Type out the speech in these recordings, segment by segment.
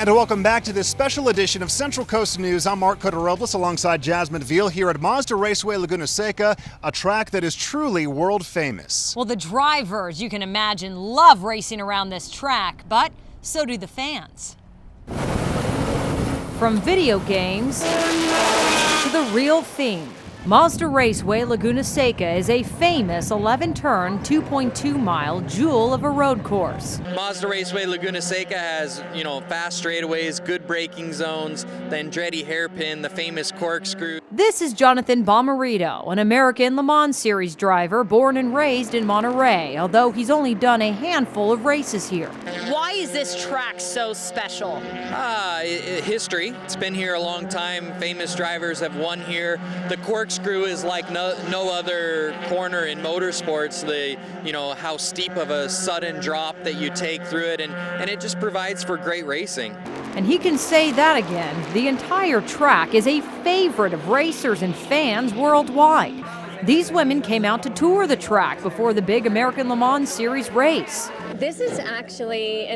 And welcome back to this special edition of Central Coast News. I'm Mark Cotorobles alongside Jasmine Veal here at Mazda Raceway Laguna Seca, a track that is truly world famous. Well, the drivers, you can imagine, love racing around this track, but so do the fans. From video games to the real thing, Mazda Raceway Laguna Seca is a famous 11-turn, 2.2-mile jewel of a road course. Mazda Raceway Laguna Seca has, fast straightaways, good braking zones, the Andretti hairpin, the famous corkscrew. This is Jonathan Bomarito, an American Le Mans Series driver born and raised in Monterey, although he's only done a handful of races here. Why is this track so special? History. It's been here a long time. Famous drivers have won here. The corkscrew is like no other corner in motorsports. How steep of a sudden drop that you take through it, and it just provides for great racing. And he can say that again. The entire track is a favorite of racers and fans worldwide. These women came out to tour the track before the big American Le Mans Series race. This is actually,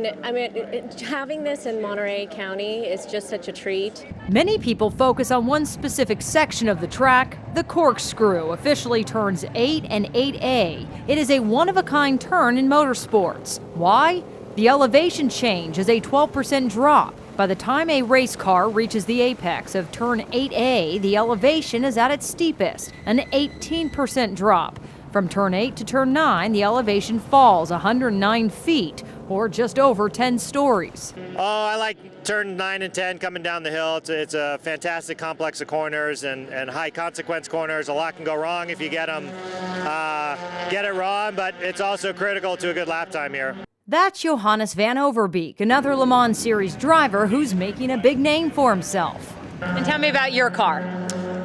having this in Monterey County is just such a treat. Many people focus on one specific section of the track. The corkscrew officially turns 8 and 8A. It is a one-of-a-kind turn in motorsports. Why? The elevation change is a 12% drop. By the time a race car reaches the apex of turn 8A, the elevation is at its steepest, an 18% drop. From turn 8 to turn 9, the elevation falls 109 feet, or just over 10 stories. Oh, I like turn 9 and 10 coming down the hill. It's a fantastic complex of corners and high consequence corners. A lot can go wrong if you get it wrong, but it's also critical to a good lap time here. That's Johannes van Overbeek, another Le Mans Series driver who's making a big name for himself. And tell me about your car.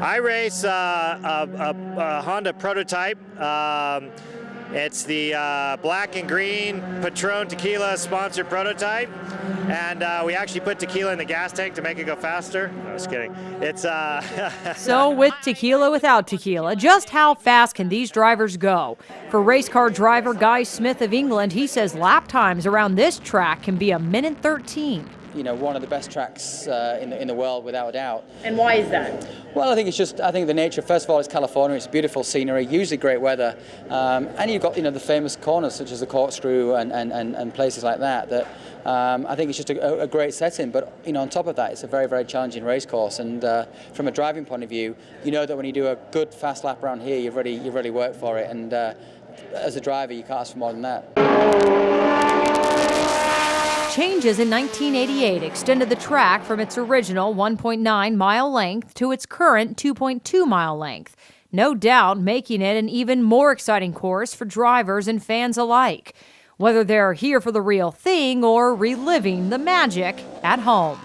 I race a Honda prototype. It's the black and green Patron Tequila sponsored prototype, and we actually put tequila in the gas tank to make it go faster. No, just kidding. It's So with tequila, without tequila, just how fast can these drivers go? For race car driver Guy Smith of England, he says lap times around this track can be a minute 13. One of the best tracks in the world, without a doubt. And why is that? Well, I think the nature. First of all, it's California. It's beautiful scenery, usually great weather, and you've got the famous corners such as the corkscrew and places like that. That I think it's just a great setting. But on top of that, it's a very, very challenging race course. And from a driving point of view, you know that when you do a good fast lap around here, you've really worked for it. And as a driver, you can't ask for more than that. Changes in 1988 extended the track from its original 1.9-mile length to its current 2.2-mile length, no doubt making it an even more exciting course for drivers and fans alike, whether they're here for the real thing or reliving the magic at home.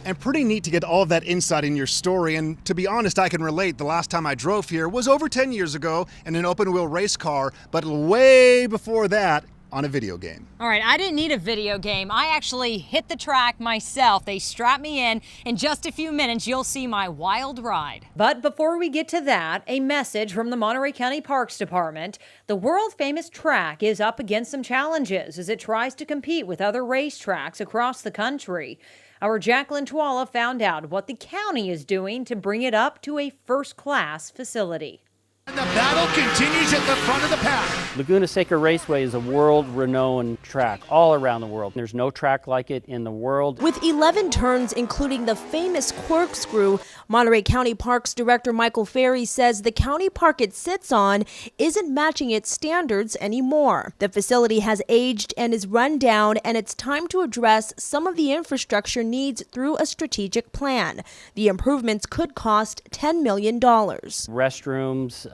And pretty neat to get all of that insight in your story. And to be honest, I can relate. The last time I drove here was over 10 years ago in an open-wheel race car, but way before that, on a video game. All right, I didn't need a video game. I actually hit the track myself. They strapped me in. In just a few minutes, you'll see my wild ride. But before we get to that, a message from the Monterey County Parks Department. The world-famous track is up against some challenges as it tries to compete with other racetracks across the country. Our Jacqueline Twala found out what the county is doing to bring it up to a first-class facility. And the battle continues at the front of the pack. Laguna Seca Raceway is a world-renowned track all around the world. There's no track like it in the world. With 11 turns, including the famous corkscrew, Monterey County Parks Director Michael Ferry says the county park it sits on isn't matching its standards anymore. The facility has aged and is run down, and it's time to address some of the infrastructure needs through a strategic plan. The improvements could cost $10 million. Restrooms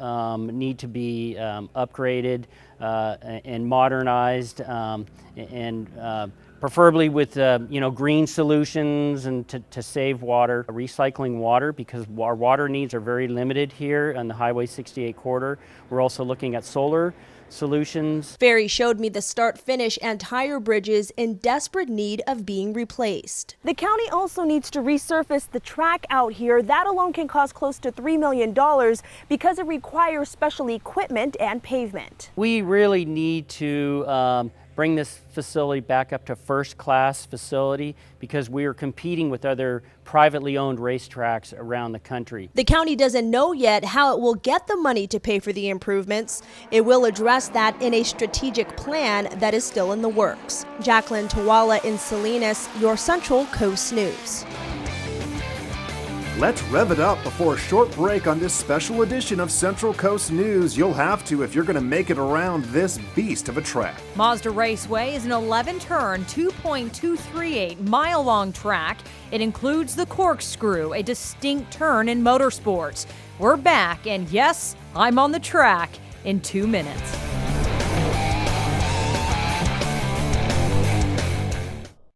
need to be upgraded and modernized, and preferably with green solutions and to save water, recycling water, because our water needs are very limited here on the Highway 68 corridor. We're also looking at solar solutions. Ferry showed me the start, finish, and tire bridges in desperate need of being replaced. The county also needs to resurface the track out here. That alone can cost close to $3 million because it requires special equipment and pavement. We really need to bring this facility back up to first-class facility because we are competing with other privately owned racetracks around the country. The county doesn't know yet how it will get the money to pay for the improvements. It will address that in a strategic plan that is still in the works. Jacqueline Tawala in Salinas, your Central Coast News. Let's rev it up before a short break on this special edition of Central Coast News. You'll have to if you're going to make it around this beast of a track. Mazda Raceway is an 11-turn, 2.238-mile-long track. It includes the corkscrew, a distinct turn in motorsports. We're back, and yes, I'm on the track in 2 minutes.